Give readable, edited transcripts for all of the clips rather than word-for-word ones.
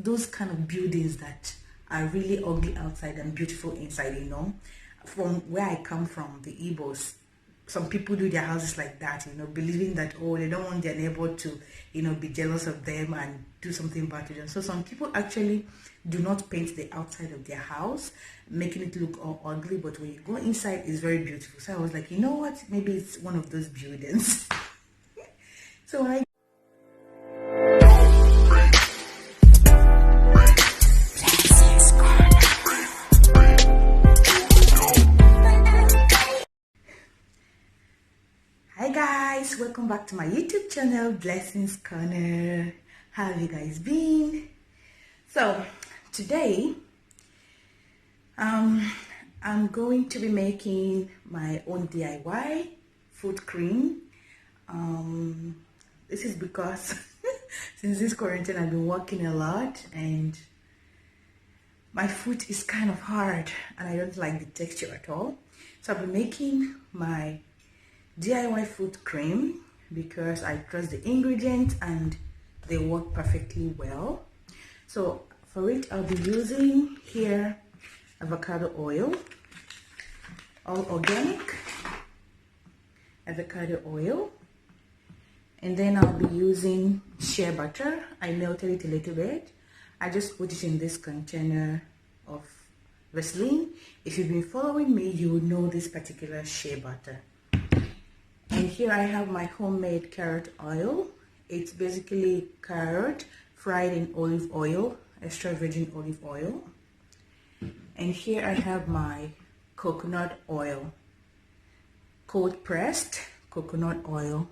those kind of buildings that are really ugly outside and beautiful inside, you know. From where I come from, the Igbos, some people do their houses like that, you know, believing that, oh, they don't want their neighbor to, you know, be jealous of them and do something bad to them. So some people actually do not paint the outside of their house, making it look all ugly, but when you go inside, it's very beautiful. So I was like, you know what, maybe it's one of those buildings. So when I welcome back to my YouTube channel, Blessings Corner. How have you guys been? So today I'm going to be making my own DIY foot cream. This is because since this quarantine I've been working a lot and my foot is kind of hard and I don't like the texture at all. So I've been making my DIY foot cream because I trust the ingredients and they work perfectly well. So for it, I'll be using here avocado oil, all organic avocado oil, and then I'll be using shea butter. I melted it a little bit. I just put it in this container of Vaseline. If you've been following me, you will know this particular shea butter. And here I have my homemade carrot oil. It's basically carrot fried in olive oil, extra virgin olive oil. And here I have my coconut oil, cold pressed coconut oil.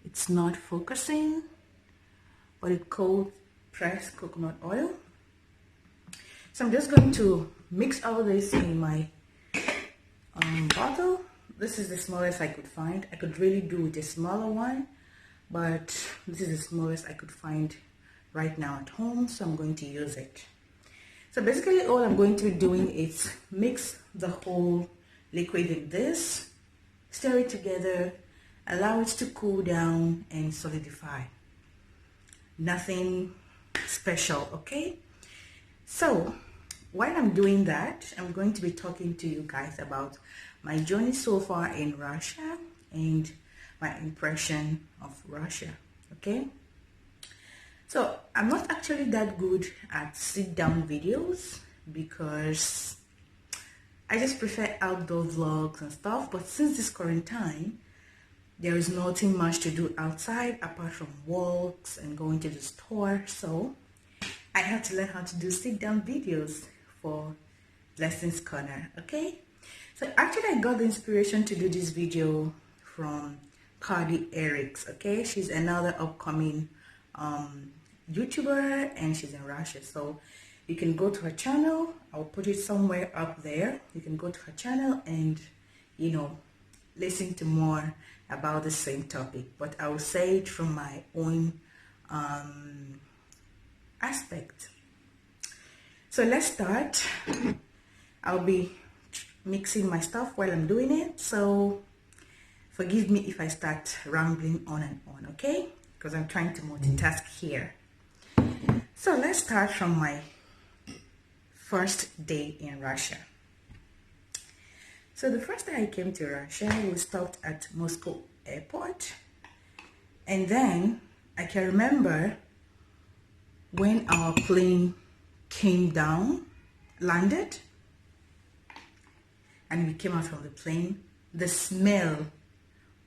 It's not focusing, but it's cold pressed coconut oil. So I'm just going to mix all this in my bottle. This is the smallest I could find. I could really do with a smaller one, but this is the smallest I could find right now at home, so I'm going to use it. So basically all I'm going to be doing is mix the whole liquid in this, stir it together, allow it to cool down and solidify. Nothing special, okay? So while I'm doing that, I'm going to be talking to you guys about my journey so far in Russia and my impression of Russia, okay? So I'm not actually that good at sit-down videos because I just prefer outdoor vlogs and stuff, but since this quarantine, there is nothing much to do outside apart from walks and going to the store, so I had to learn how to do sit-down videos for Blessings Corner, okay? So actually I got the inspiration to do this video from Cardi Erics, okay? She's another upcoming YouTuber and she's in Russia. So you can go to her channel. I'll put it somewhere up there. You can go to her channel and, you know, listen to more about the same topic. But I will say it from my own aspect. So let's start. I'll be mixing my stuff while I'm doing it, so forgive me if I start rambling on and on, okay? Because I'm trying to multitask here. So let's start from my first day in Russia. So the first day I came to Russia, we stopped at Moscow airport, and then I can remember when our plane came down, landed, and we came out from the plane, the smell,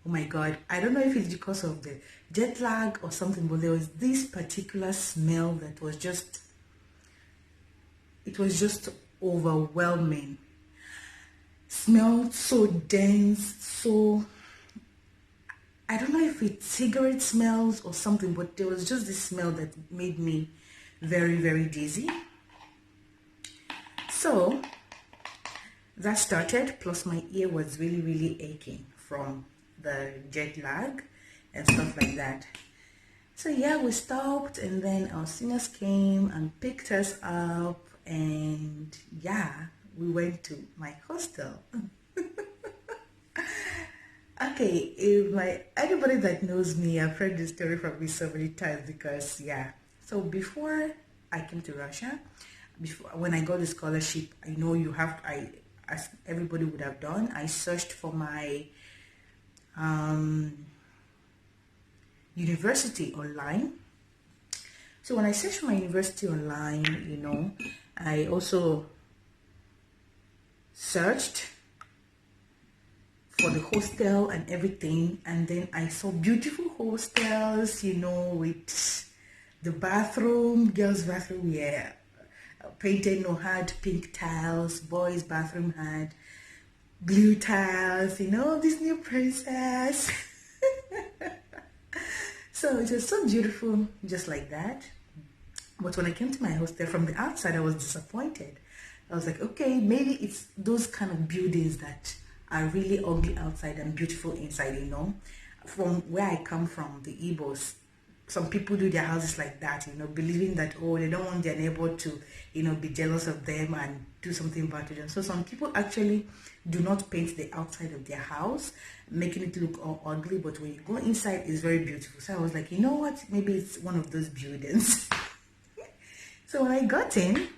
oh my God, I don't know if it's because of the jet lag or something, but there was this particular smell that was just, it was just overwhelming. Smelled so dense, so, I don't know if it's cigarette smells or something, but there was just this smell that made me very, very dizzy. So that started, plus my ear was really, really aching from the jet lag and stuff like that. So yeah, we stopped and then our seniors came and picked us up, and yeah, we went to my hostel. Okay, anybody that knows me, I've heard this story from me so many times because yeah. So before I came to Russia, before when I got the scholarship, I know as everybody would have done, I searched for my university online. So when I searched for my university online, I also searched for the hostel and everything, and then I saw beautiful hostels, with the bathroom, girls' bathroom, yeah, painted, had pink tiles. Boys' bathroom had blue tiles, Disney princess. So it was so beautiful, just like that. But when I came to my hostel, from the outside, I was disappointed. I was like, okay, maybe it's those kind of buildings that are really ugly outside and beautiful inside, From where I come from, the Igbos, some people do their houses like that, believing that, they don't want their neighbor to, be jealous of them and do something bad to them. So some people actually do not paint the outside of their house, making it look all ugly, but when you go inside, it's very beautiful. So I was like, you know what? Maybe it's one of those buildings. So when I got in,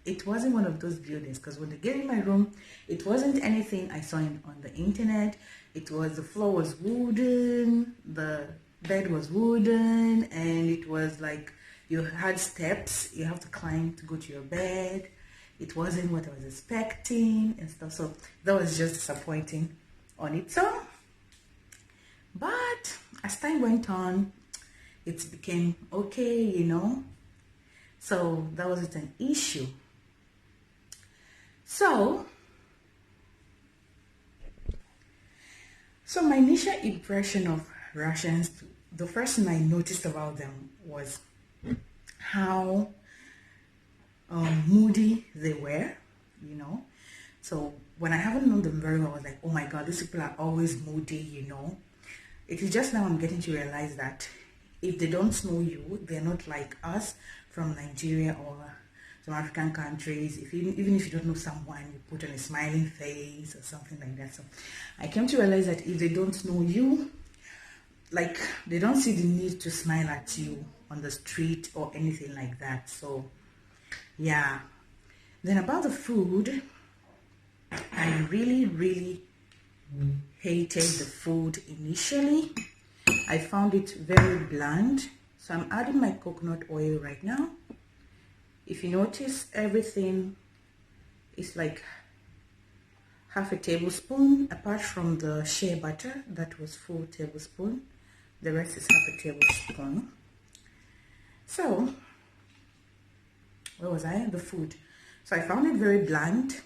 it wasn't one of those buildings, because when they gave me my room, it wasn't anything I saw on the internet. The floor was wooden, the bed was wooden, and it was like you had steps you have to climb to go to your bed. It wasn't what I was expecting and stuff, so that was just disappointing on its own. But as time went on, it became okay, so that wasn't an issue. So my initial impression of Russians, the first thing I noticed about them was how moody they were, So when I haven't known them very well, I was like, oh my God, these people are always moody, It is just now I'm getting to realize that if they don't know you, they're not like us from Nigeria or some African countries. Even if you don't know someone, you put on a smiling face or something like that. So I came to realize that if they don't know you, like, they don't see the need to smile at you on the street or anything like that. So yeah. Then about the food, I really, really hated the food initially. I found it very bland. So I'm adding my coconut oil right now. If you notice, everything is like half a tablespoon, apart from the shea butter, that was 4 tablespoons. The rest is half a tablespoon. So, where was I? The food. So I found it very bland.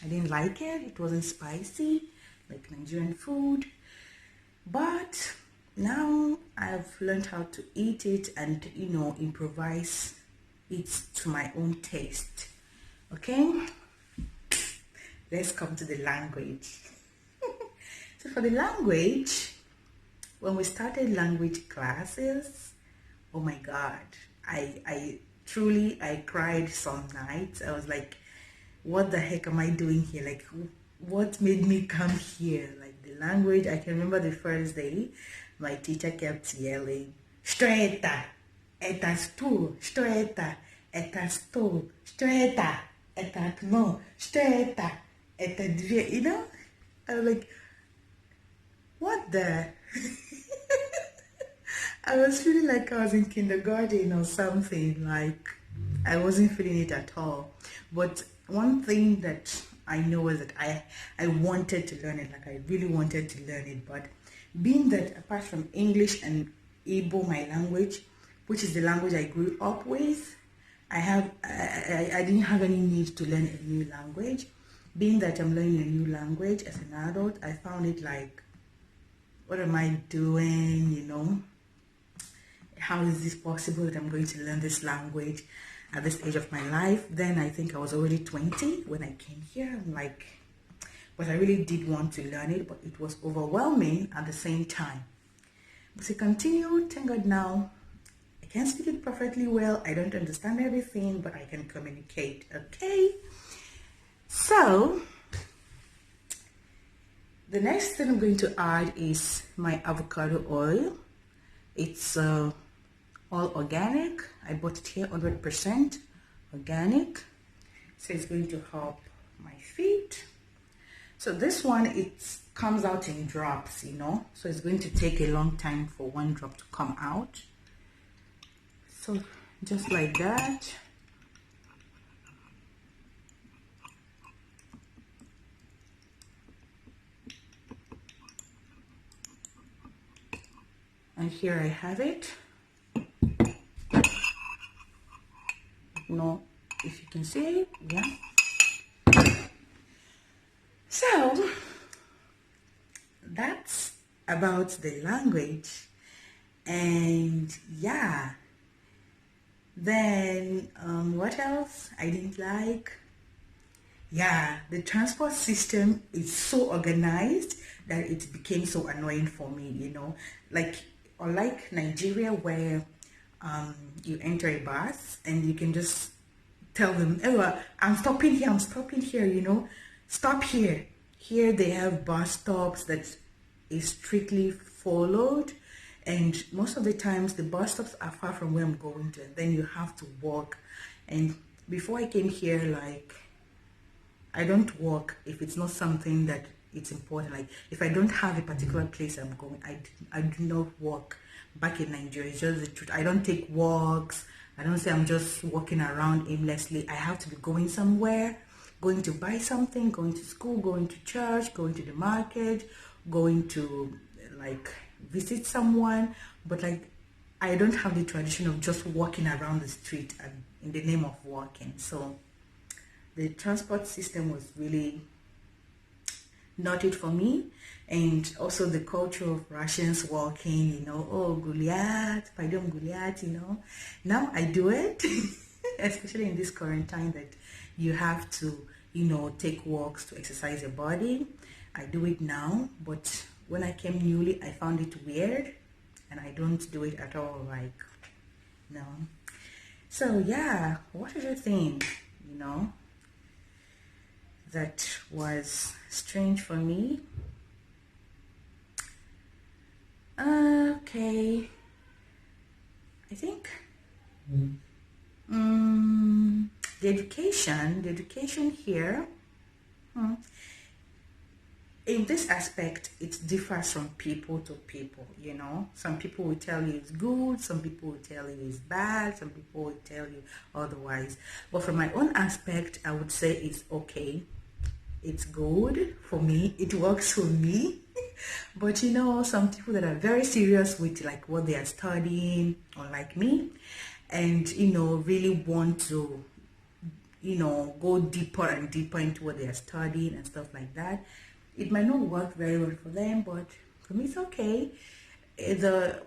I didn't like it. It wasn't spicy like Nigerian food. But now I've learned how to eat it and, improvise it to my own taste. Okay? Let's come to the language. So for the language, when we started language classes, oh my God, I truly cried some nights. I was like, what the heck am I doing here? Like, what made me come here? Like, the language, I can remember the first day, my teacher kept yelling, "Streta, eta stu, streta, eta stu, streta, eta no, streta, eta dwie." I was like, what the? I was feeling like I was in kindergarten or something. Like, I wasn't feeling it at all. But one thing that I know is that I wanted to learn it. Like, I really wanted to learn it. But being that apart from English and Igbo, my language, which is the language I grew up with, I didn't have any need to learn a new language. Being that I'm learning a new language as an adult, I found it like, what am I doing, How is this possible that I'm going to learn this language at this age of my life? Then I think I was already 20 when I came here. I'm like, but I really did want to learn it, but it was overwhelming at the same time. But I continued. Thank God now I can speak it perfectly well. I don't understand everything, but I can communicate. Okay? So the next thing I'm going to add is my avocado oil. It's all organic. I bought it here 100% organic, so it's going to help my feet. So this one, it comes out in drops, so it's going to take a long time for one drop to come out. So just like that. And here I have it. If you can see it, yeah. So that's about the language. And yeah, then what else I didn't like? Yeah, the transport system is so organized that it became so annoying for me, like unlike Nigeria, where you enter a bus and you can just tell them, oh, I'm stopping here, stop here. Here they have bus stops that is strictly followed, and most of the times the bus stops are far from where I'm going to, and then you have to walk. And before I came here, like, I don't walk if it's not something that it's important. Like if I don't have a particular place I'm going, I do not walk. Back in Nigeria, it's just the truth. I don't take walks. I don't say I'm just walking around aimlessly. I have to be going somewhere, going to buy something, going to school, going to church, going to the market, going to like visit someone. But like I don't have the tradition of just walking around the street and in the name of walking. So the transport system was really not it for me. And also the culture of Russians walking, oh, Goliath, Paidom Goliath, Now I do it, especially in this quarantine that you have to, take walks to exercise your body. I do it now, but when I came newly, I found it weird, and I don't do it at all, like, no. So yeah, what did you think, that was strange for me? Okay, I think the education here, in this aspect, it differs from people to people, Some people will tell you it's good, some people will tell you it's bad, some people will tell you otherwise. But from my own aspect, I would say it's okay. It's good for me. It works for me. But some people that are very serious with like what they are studying, or like me, and really want to go deeper and deeper into what they are studying and stuff like that, it might not work very well for them, but for me it's okay.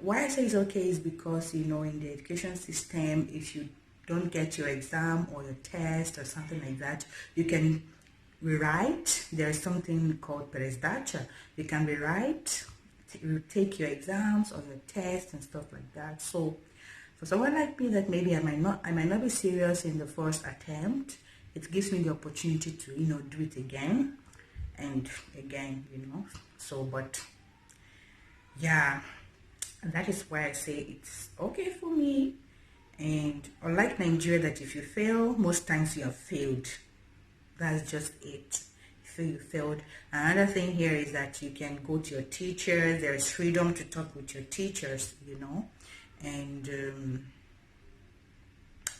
Why I say it's okay is because in the education system, if you don't get your exam or your test or something like that, you can rewrite. There's something called пересдача. You can rewrite, you take your exams or your tests and stuff like that. So for someone like me that maybe I might not be serious in the first attempt, it gives me the opportunity to do it again and again, So, but yeah, and that is why I say it's okay for me. And unlike Nigeria, that if you fail, most times you have failed. That's just it. You failed. Another thing here is that you can go to your teachers. There is freedom to talk with your teachers, and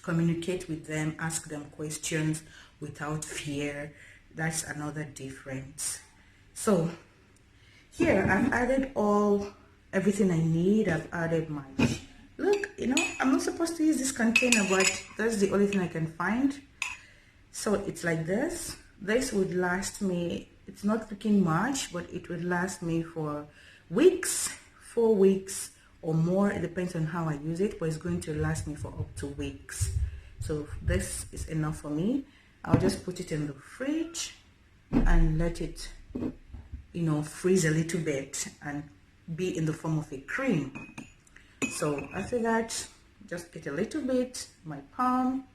communicate with them, ask them questions without fear. That's another difference. So here I've added everything I need. I've added my, look, I'm not supposed to use this container, but that's the only thing I can find. So it's like this. This would last me, it's not looking much, but it would last me for weeks, 4 weeks or more. It depends on how I use it, but it's going to last me for up to weeks. So this is enough for me. I'll just put it in the fridge and let it, freeze a little bit and be in the form of a cream. So after that, just get a little bit, my palm,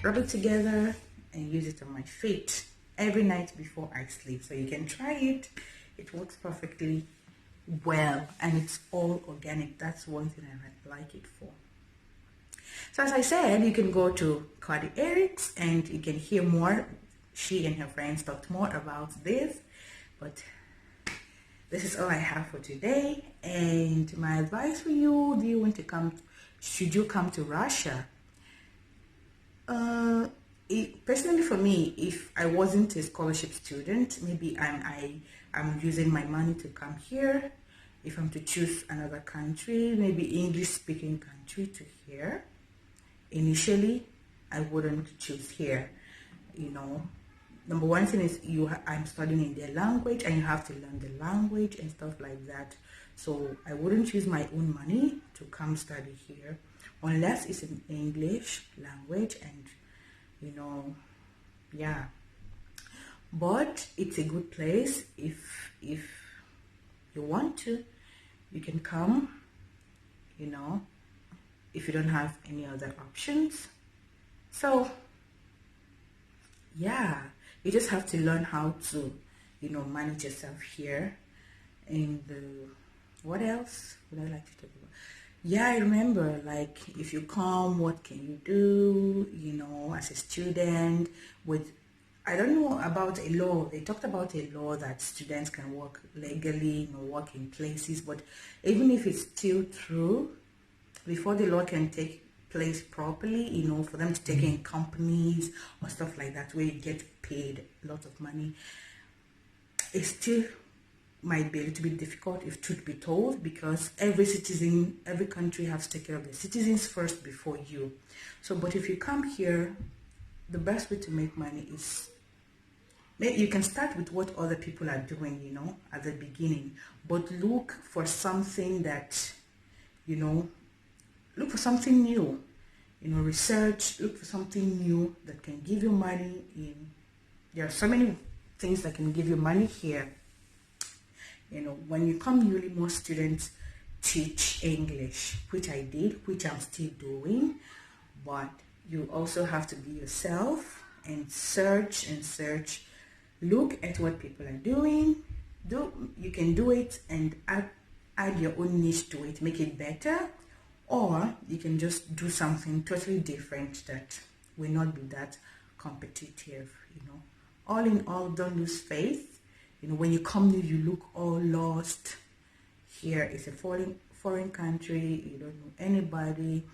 rub it together and use it on my feet every night before I sleep. So you can try it. It works perfectly well, and it's all organic. That's one thing I like it for. So as I said, you can go to Cardi Eric's and you can hear more. She and her friends talked more about this, but this is all I have for today. And my advice for you, do you want to come, should you come to Russia? Personally for me, if I wasn't a scholarship student, maybe I'm using my money to come here. If I'm to choose another country, maybe English speaking country to here, initially I wouldn't choose here. You know, number one thing is I'm studying in their language and you have to learn the language and stuff like that. So I wouldn't use my own money to come study here unless it's in English language, and you know, yeah. But it's a good place. If you want to, you can come, you know, if you don't have any other options. So yeah, you just have to learn how to, you know, manage yourself here. And what else would I like to talk about? Yeah, I remember, like, if you come, what can you do, you know, as a student with, I don't know about a law. They talked about a law that students can work legally, you know, work in places, but even if it's still true, before the law can take place properly, you know, for them to take in companies or stuff like that where you get paid a lot of money, it still might be a little bit difficult, if truth be told, because every citizen, every country has to take care of the citizens first before you. So, but if you come here, the best way to make money is, you can start with what other people are doing, you know, at the beginning, but look for something that, you know, look for something new, you know, research, look for something new that can give you money. There are so many things that can give you money here. You know, when you come newly, most students teach English, which I did, which I'm still doing, but you also have to be yourself and search and search. Look at what people are doing. You can do it and add your own niche to it, make it better, or you can just do something totally different that will not be that competitive, you know. All in all, don't lose faith. You know, when you come here, you look all lost. Here is a foreign country. You don't know anybody.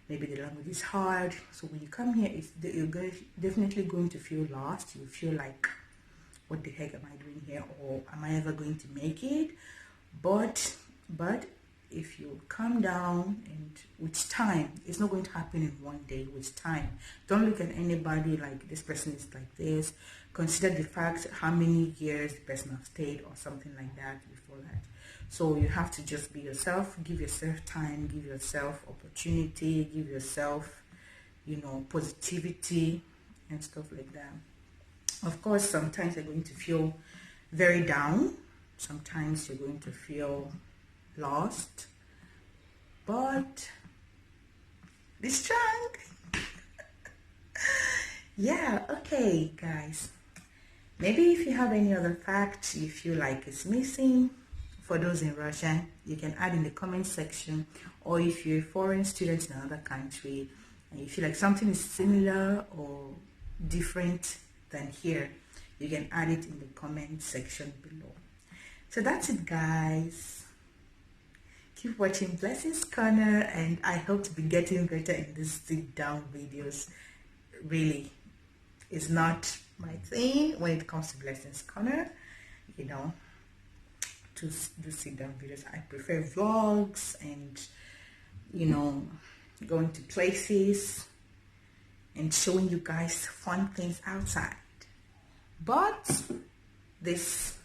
Maybe the language is hard. So when you come here, you're definitely going to feel lost. You feel like, what the heck am I doing here? Or am I ever going to make it? But if you calm down, and with time, it's not going to happen in one day. With time, don't look at anybody like this person is like this. Consider the fact how many years the person has stayed or something like that before that. So you have to just be yourself, give yourself time, give yourself opportunity, give yourself, you know, positivity and stuff like that. Of course, sometimes you're going to feel very down. Sometimes you're going to feel lost, but be strong. Yeah, okay, guys. Maybe if you have any other facts you feel like is missing for those in Russia, you can add in the comment section. Or if you're a foreign student in another country and you feel like something is similar or different than here, you can add it in the comment section below. So that's it, guys. Keep watching Blessings Corner, and I hope to be getting better in these sit down videos. Really, it's not my thing when it comes to Blessings Corner, you know, to do sit down videos. I prefer vlogs and, you know, going to places and showing you guys fun things outside. But this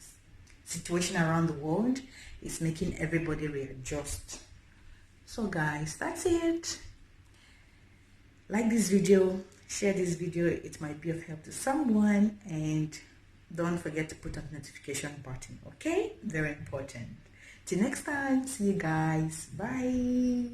situation around the world is making everybody readjust. So guys, that's it. Like this video, share this video, it might be of help to someone, and don't forget to put on the notification button, okay? Very important. Till next time, see you guys. Bye.